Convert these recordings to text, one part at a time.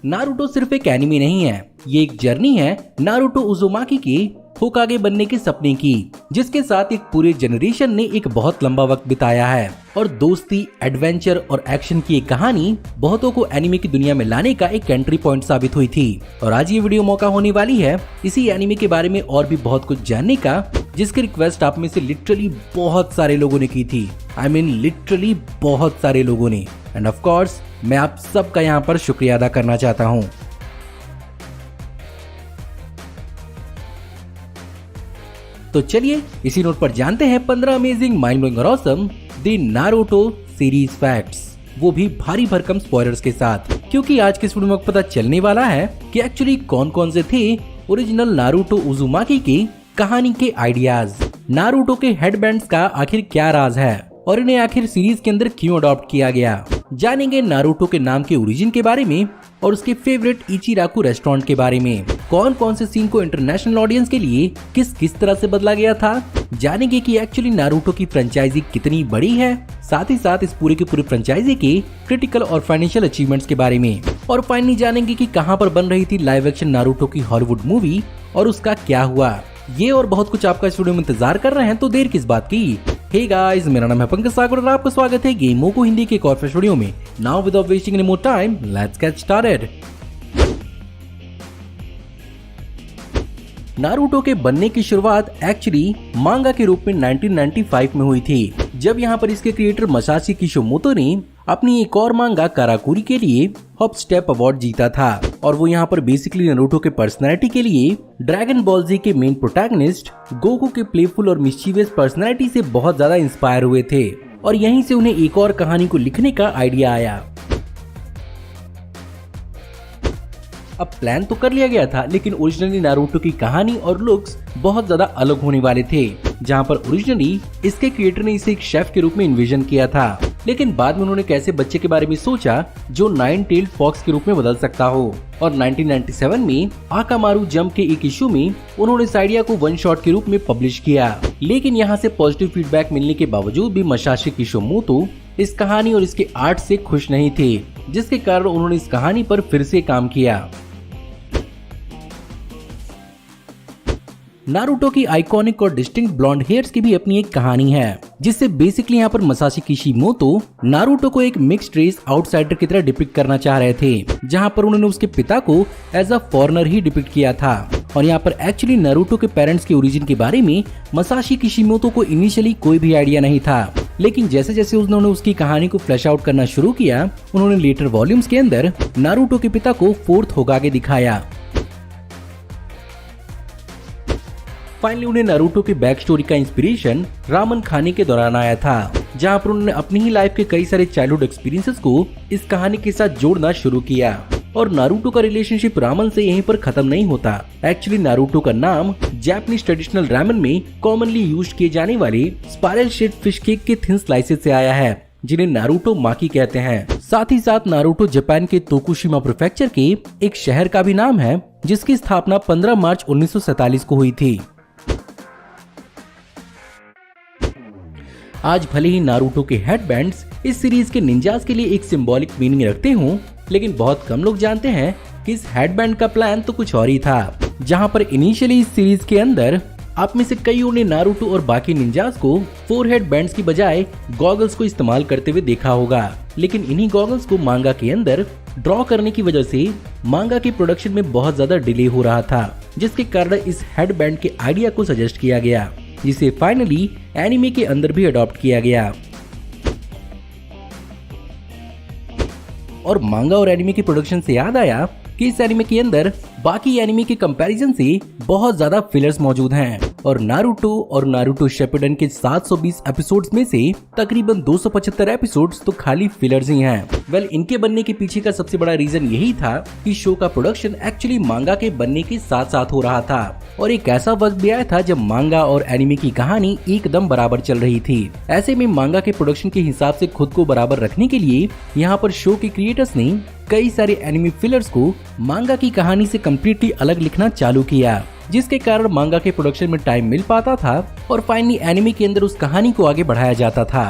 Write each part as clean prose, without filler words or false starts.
Naruto सिर्फ एक anime नहीं है, ये एक जर्नी है नारुतो उज़ुमाकी के होकागे बनने के सपने की, जिसके साथ एक पूरे जनरेशन ने एक बहुत लंबा वक्त बिताया है। और दोस्ती, एडवेंचर और एक्शन की एक कहानी बहुतों को एनिमे की दुनिया में लाने का एक एंट्री पॉइंट साबित हुई थी। और आज ये वीडियो मौका होने वाली है इसी एनिमे के बारे में और भी बहुत कुछ जानने का, जिसकी रिक्वेस्ट आप में से लिटरली बहुत सारे लोगों ने की थी। I mean लिटरली बहुत सारे लोगों ने। एंड ऑफ कोर्स मैं आप सबका यहाँ पर शुक्रिया अदा करना चाहता हूँ। तो चलिए इसी नोट पर जानते हैं 15 अमेजिंग, माइंड ब्लोइंग और awesome the Naruto series facts, वो भी भारी भरकम स्पॉयलर्स के साथ, क्योंकि आज के इस वीडियो में पता चलने वाला है कि एक्चुअली कौन कौन से थे ओरिजिनल नारुतो उज़ुमाकी की कहानी के आइडियाज। नारुतो के हेडबैंड्स का आखिर क्या राज है और इन्हें आखिर सीरीज के अंदर क्यों अडॉप्ट किया गया। जानेंगे नारुतो के नाम के ओरिजिन के बारे में और उसके फेवरेट इचिराकु रेस्टोरेंट के बारे में। कौन कौन से सीन को इंटरनेशनल ऑडियंस के लिए किस किस तरह से बदला गया था। जानेंगे कि एक्चुअली नारुतो की फ्रेंचाइजी कितनी बड़ी है, साथ ही साथ इस पूरे की पूरी फ्रेंचाइजी के क्रिटिकल और फाइनेंशियल अचीवमेंट्स के बारे में। और फाइनली जानेंगे कि कहां पर बन रही थी लाइव एक्शन नारुतो की हॉलीवुड मूवी और उसका क्या हुआ। ये और बहुत कुछ आपका इस वीडियो में इंतजार कर रहे हैं, तो देर किस बात की। हे गाइस, मेरा नाम है पंकज सागर और आपका स्वागत है गेमों को हिंदी के एक और फ्रेश वीडियो में। Now without wasting any more time, let's get started. Naruto के बनने की शुरुआत एक्चुअली मांगा के रूप में 1995 में हुई थी, जब यहाँ पर इसके क्रिएटर मसाशी किशोमोतो ने अपनी एक और मांगा काराकुरी के लिए हॉप स्टेप अवार्ड जीता था। और वो यहाँ पर बेसिकली नारुतो के पर्सनैलिटी के लिए ड्रैगन बॉल जी के मेन प्रोटैगनिस्ट गोकू के प्लेफुल और मिस्चीवियस पर्सनैलिटी से बहुत ज्यादा इंस्पायर हुए थे और यहीं से उन्हें एक और कहानी को लिखने का आइडिया आया। अब प्लान तो कर लिया गया था, लेकिन ओरिजिनली नारुतो की कहानी और लुक्स बहुत ज्यादा अलग होने वाले थे। जहां पर ओरिजिनली इसके क्रिएटर ने इसे एक शेफ के रूप में इन्विजन किया था, लेकिन बाद में उन्होंने कैसे बच्चे के बारे में सोचा जो 9-tailed फॉक्स के रूप में बदल सकता हो। और 1997 में आकामारू जंप के एक इशू में उन्होंने इस आइडिया को वन शॉट के रूप में पब्लिश किया। लेकिन यहाँ से पॉजिटिव फीडबैक मिलने के बावजूद भी मसाशी किशोमोतो इस कहानी और इसके आर्ट से खुश नहीं थे, जिसके कारण उन्होंने इस कहानी पर फिर से काम किया। नारुतो की आइकॉनिक और डिस्टिंक्ट ब्लॉन्ड हेयर्स की भी अपनी एक कहानी है, जिससे बेसिकली यहाँ पर मसाशी किशिमोतो नारुतो को एक मिक्स्ड रेस आउटसाइडर की तरह डिपिक्ट करना चाह रहे थे, जहाँ पर उन्होंने उसके पिता को एज अ फॉरेनर ही डिपिक्ट किया था। और यहाँ पर एक्चुअली नारुतो के पेरेंट्स के ओरिजिन के बारे में मसाशी किशिमोतो को इनिशियली कोई भी आइडिया नहीं था, लेकिन जैसे जैसे उन्होंने उसकी कहानी को फ्लैश आउट करना शुरू किया, उन्होंने लेटर वॉल्यूम्स के अंदर नारुतो के पिता को फोर्थ होकागे दिखाया। फाइनली उन्हें नारुतो की बैक स्टोरी का इंस्पिरेशन रामन खाने के दौरान आया था, जहां पर उन्होंने अपनी ही लाइफ के कई सारे चाइल्डहुड एक्सपीरियंसेस को इस कहानी के साथ जोड़ना शुरू किया। और नारुतो का रिलेशनशिप रामन से यहीं पर खत्म नहीं होता। एक्चुअली नारुतो का नाम जापानीज ट्रेडिशनल रामेन में कॉमनली यूज किए जाने वाले स्पाइरल शेप फिश केक के थिन स्लाइसेस से आया है, जिन्हें नारुतो माकी कहते हैं। साथ ही साथ नारुतो जापान के तोकुशिमा प्रीफेक्चर के एक शहर का भी नाम है, जिसकी स्थापना 15 मार्च 1947 को हुई थी। आज भले ही नारुतो के हेडबैंड्स इस सीरीज के निंजास के लिए एक सिंबॉलिक मीनिंग रखते हों, लेकिन बहुत कम लोग जानते हैं कि इस हेडबैंड का प्लान तो कुछ और ही था। जहां पर इनिशियली इस सीरीज के अंदर आप में से कईयों ने नारुतो और बाकी निंजास को 4 हेडबैंड्स की बजाय गॉगल्स को इस्तेमाल करते हुए देखा होगा, लेकिन इन्हीं गॉगल्स को मांगा के अंदर ड्रॉ करने की वजह से मांगा के प्रोडक्शन में बहुत ज्यादा डिले हो रहा था, जिसके कारण इस हेडबैंड के आइडिया को सजेस्ट किया गया, जिसे फाइनली एनिमे के अंदर भी अडॉप्ट किया गया। और मांगा और एनिमे के प्रोडक्शन से याद आया कि इस एनिमे के अंदर बाकी एनिमे के कंपैरिजन से बहुत ज्यादा फिलर्स मौजूद हैं और नारुतो शिपुडेन के 720 एपिसोड्स में से तकरीबन 275 एपिसोड्स तो खाली फिलर्स ही हैं। वेल, इनके बनने के पीछे का सबसे बड़ा रीजन यही था कि शो का प्रोडक्शन एक्चुअली मांगा के बनने के साथ साथ हो रहा था और एक ऐसा वक्त भी आया था जब मांगा और एनिमे की कहानी एकदम बराबर चल रही थी। ऐसे में मांगा के प्रोडक्शन के हिसाब से खुद को बराबर रखने के लिए यहाँ पर शो के क्रिएटर्स ने कई सारे एनिमे फिलर्स को मांगा की कहानी से कम्प्लीटली अलग लिखना चालू किया, जिसके कारण मांगा के प्रोडक्शन में टाइम मिल पाता था और फाइनली एनिमे के अंदर उस कहानी को आगे बढ़ाया जाता था।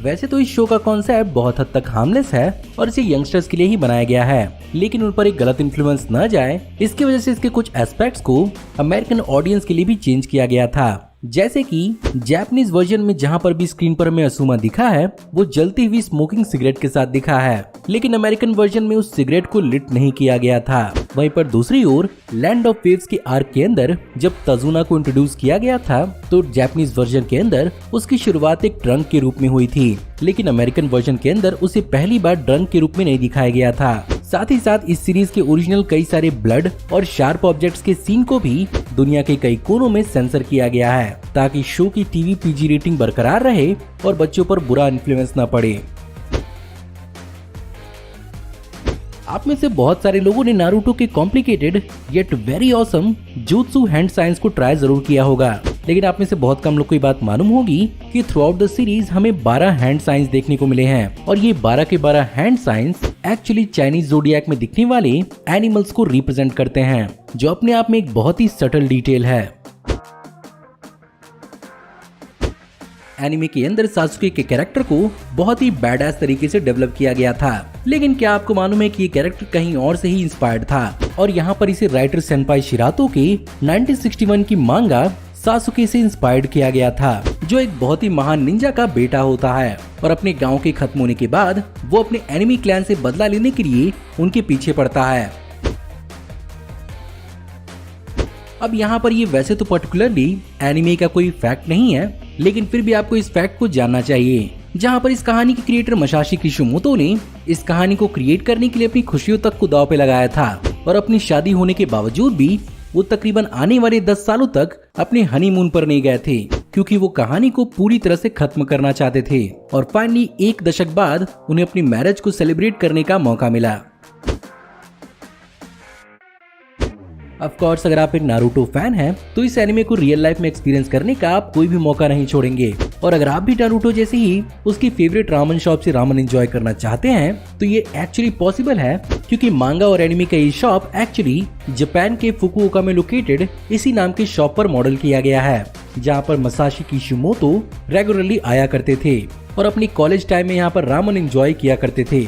वैसे तो इस शो का कॉन्सेप्ट बहुत हद तक हार्मलेस है और इसे यंगस्टर्स के लिए ही बनाया गया है, लेकिन उन पर एक गलत इन्फ्लुएंस न जाए इसकी वजह से इसके कुछ एस्पेक्ट्स को अमेरिकन ऑडियंस के लिए भी चेंज किया गया था। जैसे कि जापानीज वर्जन में जहां पर भी स्क्रीन पर हमें असुमा दिखा है वो जलती हुई स्मोकिंग सिगरेट के साथ दिखा है, लेकिन अमेरिकन वर्जन में उस सिगरेट को लिट नहीं किया गया था। वहीं पर दूसरी ओर लैंड ऑफ वेव्स के आर्क के अंदर जब तजुना को इंट्रोड्यूस किया गया था तो जापानीज वर्जन के अंदर उसकी शुरुआत एक ड्रंक के रूप में हुई थी, लेकिन अमेरिकन वर्जन के अंदर उसे पहली बार ड्रंक के रूप में नहीं दिखाया गया था। साथ ही साथ इस सीरीज के ओरिजिनल कई सारे ब्लड और शार्प ऑब्जेक्ट्स के सीन को भी दुनिया के कई कोनों में सेंसर किया गया है ताकि शो की टीवी पीजी रेटिंग बरकरार रहे और बच्चों पर बुरा इन्फ्लुएंस न पड़े। आप में से बहुत सारे लोगों ने नारुतो के complicated yet very awesome jutsu hand science को ट्राई जरूर किया होगा, लेकिन आप में से बहुत कम लोग को ये बात मालूम होगी कि थ्रू आउट द सीरीज हमें 12 हैंड साइंस देखने को मिले हैं और ये 12 के 12 hand science actually Chinese zodiac में दिखने वाले एनिमल्स को रिप्रेजेंट करते हैं, जो अपने आप में एक बहुत ही सटल डिटेल है। एनिमे के अंदर सासुके के कैरेक्टर को बहुत ही बैडएस तरीके से डेवलप किया गया था, लेकिन क्या आपको मालूम है कि ये कैरेक्टर कहीं और से ही इंस्पायर्ड था और यहाँ पर इसे राइटर सेनपाई शिरातो के 1961 की मांगा सासुके से इंस्पायर्ड किया गया था, जो एक बहुत ही महान निंजा का बेटा होता है और अपने गांव के खत्म होने के बाद वो अपने एनिमी क्लैन से बदला लेने के लिए उनके पीछे पड़ता है। अब यहाँ पर ये वैसे तो पर्टिकुलरली एनिमे का कोई फैक्ट नहीं है, लेकिन फिर भी आपको इस फैक्ट को जानना चाहिए, जहाँ पर इस कहानी के क्रिएटर मसाशी किशिमोतो ने इस कहानी को क्रिएट करने के लिए अपनी खुशियों तक को दांव पे लगाया था और अपनी शादी होने के बावजूद भी वो तकरीबन आने वाले 10 सालों तक अपने हनीमून पर नहीं गए थे, क्योंकि वो कहानी को पूरी तरह से खत्म करना चाहते थे और फाइनली एक दशक बाद उन्हें अपनी मैरिज को सेलिब्रेट करने का मौका मिला। ऑफ कोर्स अगर आप एक नारुतो फैन हैं तो इस एनिमे को रियल लाइफ में एक्सपीरियंस करने का आप कोई भी मौका नहीं छोड़ेंगे, और अगर आप भी नारुतो जैसे ही उसकी फेवरेट रामन शॉप से रामन एंजॉय करना चाहते हैं तो ये एक्चुअली पॉसिबल है, क्योंकि मांगा और एनिमे का ये शॉप एक्चुअली जापान के फुकुओका में लोकेटेड इसी नाम के शॉप पर मॉडल किया गया है, जहाँ पर मसाशी किशिमोतो रेगुलरली आया करते थे और अपनी कॉलेज टाइम में यहाँ पर रामन एंजॉय किया करते थे।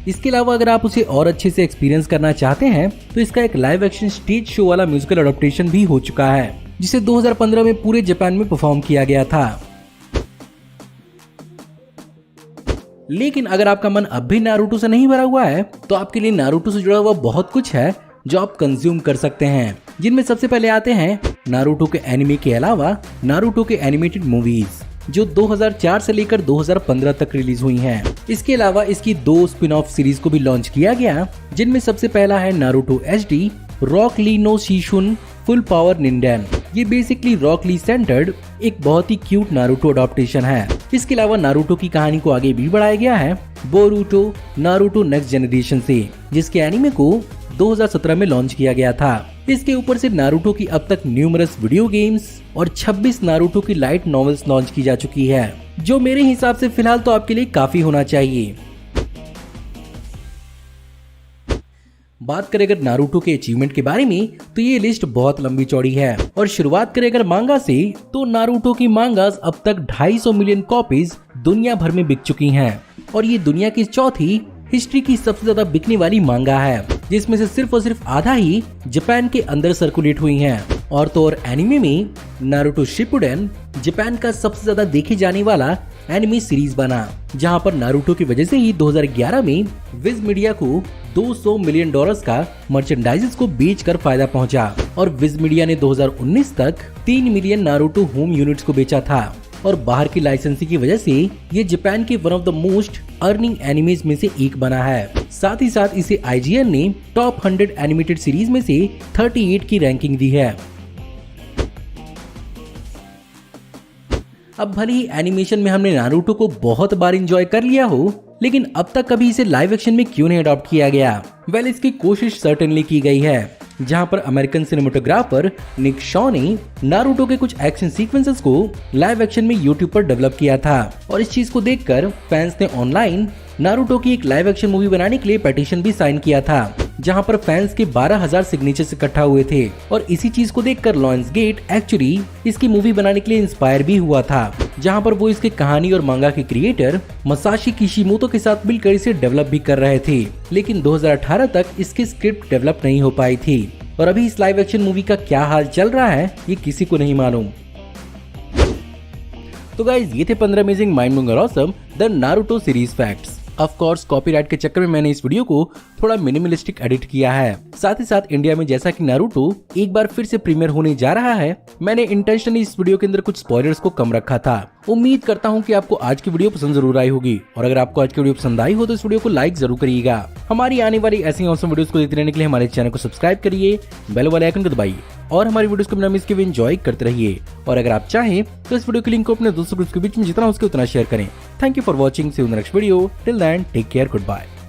इसके अलावा अगर आप उसे और अच्छे से एक्सपीरियंस करना चाहते हैं तो इसका एक लाइव एक्शन स्टेज शो वाला म्यूजिकल अडॉप्टेशन भी हो चुका है, जिसे 2015 में पूरे जापान में परफॉर्म किया गया था। लेकिन अगर आपका मन अब भी नारुतो से नहीं भरा हुआ है तो आपके लिए नारुतो से जुड़ा हुआ बहुत कुछ है जो आप कंज्यूम कर सकते हैं, जिनमें सबसे पहले आते हैं नारुतो के एनिमे के अलावा नारुतो के एनिमेटेड मूवीज, जो 2004 से लेकर 2015 तक रिलीज हुई हैं। इसके अलावा इसकी 2 स्पिन ऑफ सीरीज को भी लॉन्च किया गया, जिनमें सबसे पहला है नारुतो HD रॉक ली नो शीशुन फुल पावर निंडेन। ये बेसिकली रॉक ली सेंटर्ड एक बहुत ही क्यूट नारुतो अडॉप्टेशन है। इसके अलावा नारुतो की कहानी को आगे भी बढ़ाया गया है बोरुतो नारुतो नेक्स्ट जनरेशन से, जिसके एनिमे को 2017 में लॉन्च किया गया था। इसके ऊपर से नारुतो की अब तक न्यूमरस वीडियो गेम्स और 26 नारुतो की लाइट नॉवेल्स लॉन्च की जा चुकी है, जो मेरे हिसाब से फिलहाल तो आपके लिए काफी होना चाहिए। बात करें अगर नारुतो के अचीवमेंट के बारे में तो ये लिस्ट बहुत लंबी चौड़ी है, और शुरुआत करें अगर मांगा से तो नारुतो की मांगास अब तक 250 मिलियन कॉपीज दुनिया भर में बिक चुकी हैं और ये दुनिया की चौथी हिस्ट्री की सबसे ज्यादा बिकने वाली मांगा है, जिसमें से सिर्फ और सिर्फ आधा ही जापान के अंदर सर्कुलेट हुई हैं। और तो और एनिमे में नारुतो शिपुडेन जापान का सबसे ज्यादा देखे जाने वाला एनिमे सीरीज बना, जहां पर नारुतो की वजह से ही 2011 में विज मीडिया को $200 मिलियन का मर्चेंडाइजेस को बेचकर फायदा पहुंचा और विज मीडिया ने 2019 तक 3 मिलियन नारुतो होम यूनिट्स को बेचा था। और बाहर की लाइसेंसिंग की वजह से ये जापान के one of the most earning animes में से एक बना है। साथ ही साथ इसे IGN ने टॉप 100 एनिमेटेड सीरीज में से 38 की रैंकिंग दी है। अब भले ही एनिमेशन में हमने नारुतो को बहुत बार एंजॉय कर लिया हो, लेकिन अब तक कभी इसे लाइव एक्शन में क्यों नहीं अडॉप्ट किया गया? वेल, इसकी कोशिश सर्टेनली की गई है, जहां पर अमेरिकन सिनेमेटोग्राफर निक शॉ ने नारुतो के कुछ एक्शन सीक्वेंसेस को लाइव एक्शन में यूट्यूब पर डेवलप किया था, और इस चीज को देखकर फैंस ने ऑनलाइन नारुतो की एक लाइव एक्शन मूवी बनाने के लिए पिटीशन भी साइन किया था। जहां पर फैंस के 12,000 सिग्नेचर्स इकट्ठा हुए थे और इसी चीज को देखकर लायंसगेट एक्चुअली इसकी मूवी बनाने के लिए इंस्पायर भी हुआ था, जहां पर वो इसके कहानी और मांगा के क्रिएटर मसाशी किशिमोतो के साथ मिलकर इसे डेवलप भी कर रहे थे। लेकिन 2018 तक इसकी स्क्रिप्ट डेवलप नहीं हो पाई थी और अभी इस लाइव एक्शन मूवी का क्या हाल चल रहा है ये किसी को नहीं मालूम। तो गाइज ये थे 15 अमेजिंग माइंड ब्लोइंग और awesome the Naruto series facts. Of course copyright के चक्कर में मैंने इस वीडियो को थोड़ा मिनिमलिस्टिक एडिट किया है। साथ ही साथ इंडिया में जैसा कि नारुतो एक बार फिर से प्रीमियर होने जा रहा है, मैंने इंटेंशनली इस वीडियो के अंदर कुछ स्पॉयलर्स को कम रखा था। उम्मीद करता हूं कि आपको आज की वीडियो पसंद जरूर आई होगी और अगर आपको आज की वीडियो पसंद आई हो तो इस वीडियो को लाइक जरूर करिएगा। हमारी आने वाली ऐसी ऑसम वीडियोस को देखते रहने के लिए हमारे चैनल को सब्सक्राइब करिए, बेल वाले आइकन को दबाइए और हमारी वीडियोस को बिना मिस किए एंजॉय करते रहिए। और अगर आप चाहें तो इस वीडियो के लिंक को अपने दोस्तों के बीच में जितना हो सके उतना शेयर करें। Thank you for watching, see you in the next video. Till then take care, good bye.